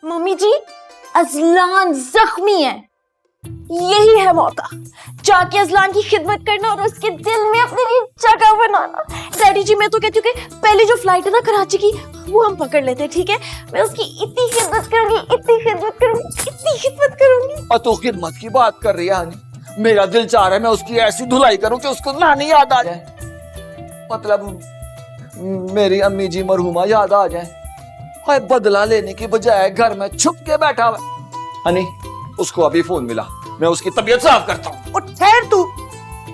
Mummy जी, Azlan जख्मी है, यही है मौका। जाके अजलान की खिदमत करना और उसके दिल में अपने लिए जगह बनाना। डैडी जी, मैं तो कहती हूँ कि पहले जो फ्लाइट है ना कराची की, वो हम पकड़ लेते हैं, ठीक है? मैं उसकी इतनी खिदमत करूंगी, इतनी खिदमत करूंगी, इतनी खिदमत करूंगी। और तू खिदमत की बात कर रही है हनी, मेरा दिल चाह रहा है मैं उसकी ऐसी धुलाई करूं कि उसको नानी याद आ जाए, मतलब मेरी अम्मी जी मरहुमा याद आ जाए। हाय, बदला लेने की बजाय घर में छुप के बैठा हुआ। हनी, उसको अभी फोन मिला, मैं उसकी तबीयत साफ करता हूँ। और ठहर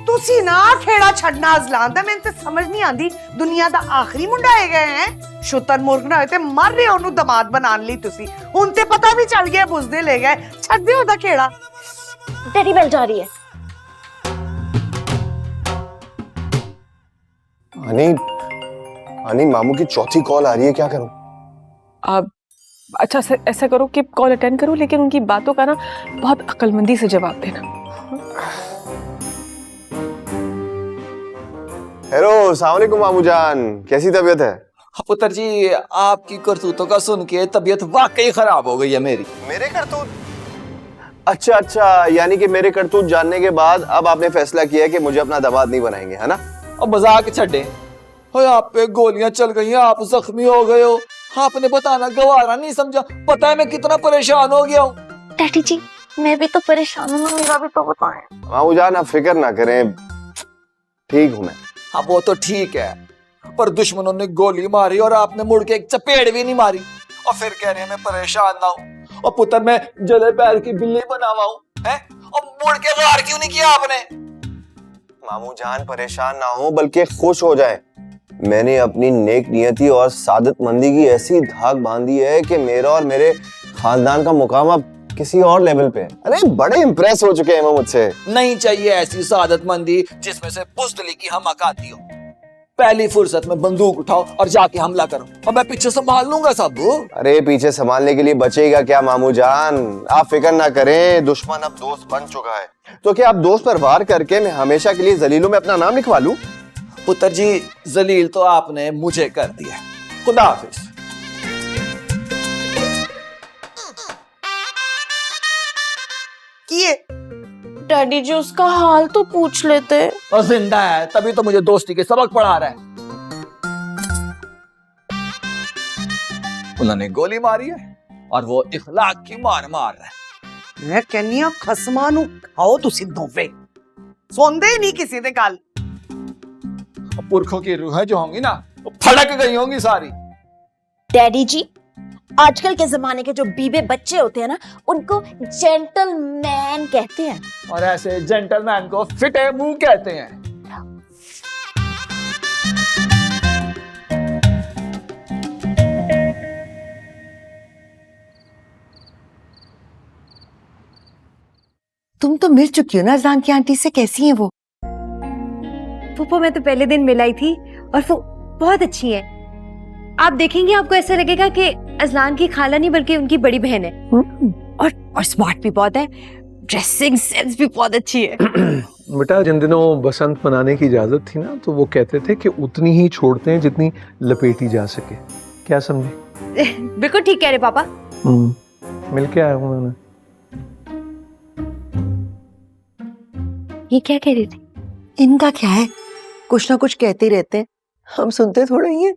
तुसी ना खेड़ा छड़ना अजलान दा, मैंने तो समझ नहीं आंदी, दुनिया दा आखिरी मुंडा है गए हैं, शुतर मुर्ग ना होते मर रहे ओनू दमाद बनान ली तुसी, हुन ते पता भी चल गया बुझदे ले गए, छड़ दे ओदा खेड़ा। डैडी बेल जा रही है। हनी मामू की चौथी कॉल आ रही है, क्या करूं? आप अच्छा ऐसा करो कि कॉल अटेंड करो, लेकिन उनकी बातों का ना बहुत अक्लमंदी से जवाब देना। हेलो, अस्सलाम वालेकुम मामू जान, कैसी तबीयत है? पुत्र जी, आपकी करतूतों का सुन के तबीयत वाकई खराब हो गई है मेरी। मेरे करतूत? अच्छा, यानी कि मेरे करतूत जानने के बाद अब आपने फैसला किया है कि मुझे अपना दामाद नहीं बनाएंगे, है ना? अब मजाक छड़े, आप पे गोलियां चल गई, आप जख्मी हो गए हो, आपने बताना गवारा नहीं समझा। पता है मैं कितना परेशान हो गया हूँ। डैडी जी, मैं भी तो परेशान हूँ, मेरा भी तो बताएं। मामू जान आप फिक्र ना करें, ठीक हूं मैं। हाँ, वो तो ठीक है, पर दुश्मनों ने गोली मारी और आपने मुड़ के एक चपेट भी नहीं मारी, और फिर कह रहे हैं मैं परेशान ना हूँ। और पुत्र, मैं जले पैर की बिल्ली बनावा हूँ, हैं? और मुड़ के वार क्यों नहीं किया आपने? मामू जान परेशान ना हो, बल्कि खुश हो जाए। मैंने अपनी नेक नियति और सादतमंदी की ऐसी धाक बांधी है कि मेरा और मेरे खानदान का मुकाम अब किसी और लेवल पे है। अरे बड़े इंप्रेस हो चुके हैं वो मुझसे। नहीं चाहिए ऐसी सादतमंदी जिसमें से बुज़दिली की हमक आती हो। पहली फुर्सत में बंदूक उठाओ और जाके हमला करो, और मैं पीछे संभाल लूंगा सब। अरे पीछे संभालने के लिए बचेगा क्या मामू जान, आप फिक्र ना करें, दुश्मन अब दोस्त बन चुका है। तो क्या आप दोस्त पर वार करके मैं हमेशा के लिए जलीलों में अपना नाम लिखवा लूं? पुत्र जी, जलील तो आपने मुझे कर दिया। खुदा हाफिज। किए डैडी जी, उसका हाल तो पूछ लेते। और जिंदा है तभी तो मुझे दोस्ती के सबक पढ़ा रहा है। उन्होंने गोली मारी है और वो इखलाक की मार मार रहा है। मैं कहनी खसमा नू खाओ तुसी दोवे, सोंदे नहीं किसी दे गल। पुरखों की रूहें जो होंगी ना, वो फड़क गई होंगी सारी। डैडी जी, आजकल के जमाने के जो बीबे बच्चे होते हैं ना, उनको जेंटलमैन कहते हैं, और ऐसे जेंटलमैन को फिटे मुंह कहते हैं। तुम तो मिल चुकी हो ना अजलान की आंटी से, कैसी हैं वो? फूफो, मैं तो पहले दिन मिलाई थी और वो बहुत अच्छी है। आप देखेंगे आपको ऐसा लगेगा कि अजलान की खाला नहीं बल्कि उनकी बड़ी बहन है। और स्मार्ट भी बहुत है, ड्रेसिंग सेंस भी बहुत अच्छी है। बेटा, जिन दिनों बसंत मनाने की इजाजत थी ना, तो वो कहते थे कि उतनी ही छोड़ते हैं जितनी लपेटी जा सके। क्या समझे? बिल्कुल ठीक कह रहे पापा। मिल के आया हूँ मैंने। ये क्या कह रही थी? इनका क्या है, कुछ ना कुछ कहते ही रहते हैं, हम सुनते थोड़ा ही हैं।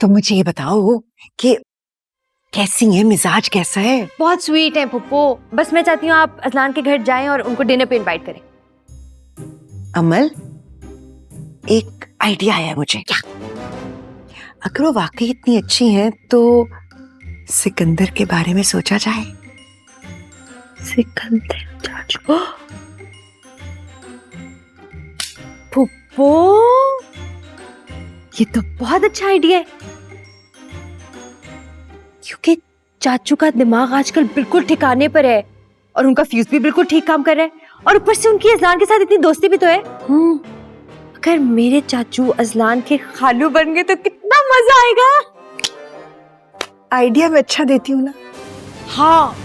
तो मुझे ये बताओ कि कैसी है, मिजाज कैसा है? बहुत स्वीट है फूफो, बस मैं चाहती हूँ आप अजलान के घर जाएं और उनको डिनर पे इनवाइट करें। अमल, एक आइडिया आया मुझे। क्या? अगर वो वाकई इतनी अच्छी हैं तो सिकंदर के बारे में सोचा जाए। सिकंदर चाचू, फूफो ये तो बहुत अच्छा आइडिया है, क्योंकि चाचू का दिमाग आजकल बिल्कुल ठिकाने पर है और उनका फ्यूज भी बिल्कुल ठीक काम कर रहा है, और ऊपर से उनकी अजलान के साथ इतनी दोस्ती भी तो है। अगर मेरे चाचू अजलान के खालू बन गए तो कितना मजा आएगा। आइडिया मैं अच्छा देती हूँ ना? हाँ,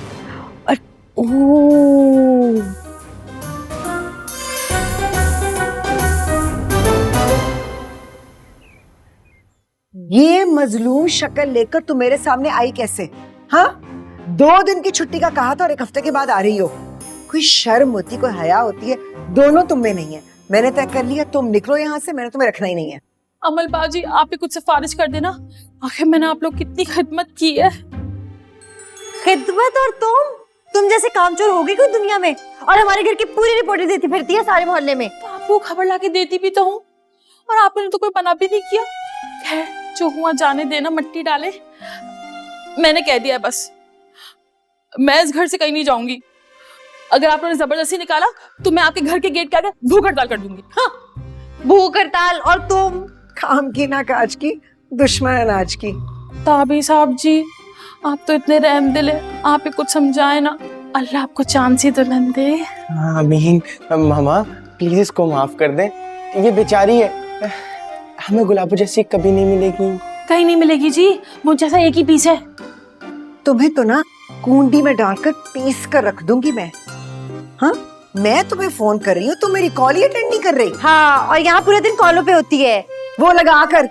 और ओह, ये मजलूम शक्ल लेकर तू मेरे सामने आई कैसे? हाँ, 2 दिन की छुट्टी का कहा था और 1 हफ्ते के बाद आ रही हो। कोई शर्म होती, कोई हया होती है? दोनों तुम में नहीं है। मैंने तय कर लिया, तुम निकलो यहाँ से, मैंने तुम्हें रखना ही नहीं है। अमल बाजी, आप ही कुछ सिफारिश कर देना। आखिर मैंने आप लोग कितनी खिदमत की है। खिदमत? और तुम जैसे कामचोर होगी कोई दुनिया में? और हमारे घर की पूरी रिपोर्टें देती फिरती है सारे मोहल्ले में। तो आपको खबर लाके देती भी तो हूँ, और आपने तो कोई बना भी नहीं किया। खैर, जो हुआ जाने देना, मट्टी डाले। मैंने कह दिया है बस, मैं इस घर से कहीं नहीं जाऊंगी। अगर आपने जबरदस्ती निकाला तो मैं आपके घर के गेट के आगे भूख हड़ताल कर दूंगी। हाँ, भूख हड़ताल? और तुम? काम की ना काज की, दुश्मन अनाज की। ताबी साहब जी, आप तो इतने रहम दिल है, आप ही कुछ समझाए ना। अल्लाह आपको चांद सी दुल्हन दे। आमीन। मामा प्लीज इसको माफ कर दें, ये बेचारी है, हमें गुलाबो जैसी कभी नहीं मिलेगी। कहीं नहीं मिलेगी जी, मुझ जैसा एक ही पीस है। तुम्हें तो ना कुंडी में डालकर पीस कर रख दूंगी मैं। हाँ, मैं तुम्हें फोन कर रही हूँ, तुम मेरी कॉल ही अटेंड नहीं कर रही। हाँ, और यहाँ पूरे दिन कॉलों पे होती है। वो लगा कर।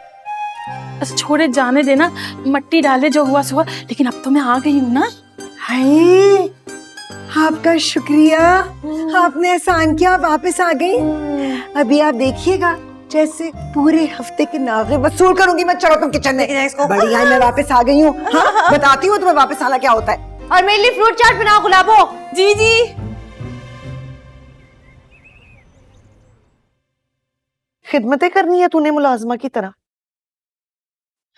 बस छोड़े, जाने देना, मट्टी डाले, जो हुआ सो हुआ। लेकिन अब तो मैं आ गई हूँ ना। हाय, आपका शुक्रिया, आपने एहसान किया, वापस आ गई। अभी आप देखिएगा जैसे पूरे हफ्ते के नागे वसूल करूंगी मैं। चलो तुम किचन में। बढ़िया है, मैं वापस आ गई हूँ। हाँ, बताती हूँ तुम्हें वापस आना क्या होता है। और मेरे लिए फ्रूट चाट बनाओ गुलाबो। जी जी। खिदमतें करनी है तूने मुलाजमा की तरह,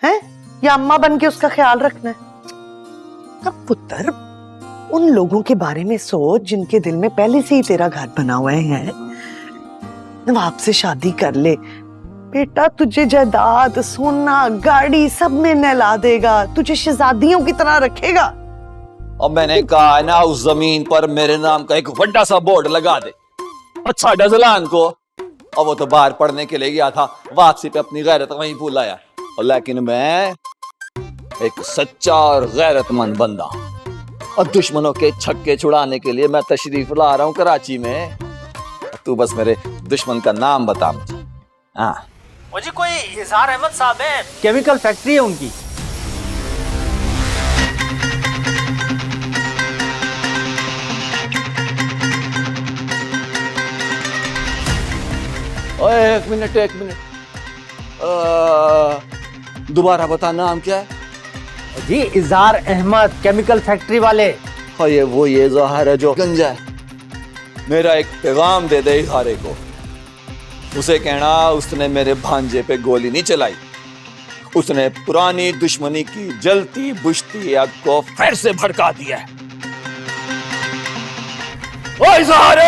हैं? या अम्मा बन के उसका ख्याल रखना है? अब पुत्र, उन लोगों के बारे में सोच जिनके दिल में पहले से ही तेरा घर बना हुआ है। नवाब से शादी कर ले बेटा, तुझे जायदाद, सोना, गाड़ी सब में नहला देगा, तुझे शहजादियों की तरह रखेगा। अब मैंने कहा है ना, उस जमीन पर मेरे नाम का एक बड़ा सा बोर्ड लगा दे। अच्छा डजलान को, और वो तो बाहर पढ़ने के लिए गया था, वापसी पे अपनी गैरत वहीं भूल आया। और लेकिन मैं एक सच्चा और गैरतमंद बंदा, और दुश्मनों के छक्के छुड़ाने के लिए मैं तशरीफ ला रहा हूँ कराची में। तू बस मेरे दुश्मन का नाम बता मुझे। हाँ, मुझे कोई इजहार अहमद साहब है, केमिकल फैक्ट्री है उनकी। ओए एक मिनट, दोबारा बता, नाम क्या है? जी इजहार अहमद, केमिकल फैक्ट्री वाले। हाँ, ये जहर है जो गंजा है। मेरा एक पैगाम दे दे इजहारे को, उसे कहना उसने मेरे भांजे पे गोली नहीं चलाई, उसने पुरानी दुश्मनी की जलती बुझती आग को फिर से भड़का दिया है। ओ इजहारे!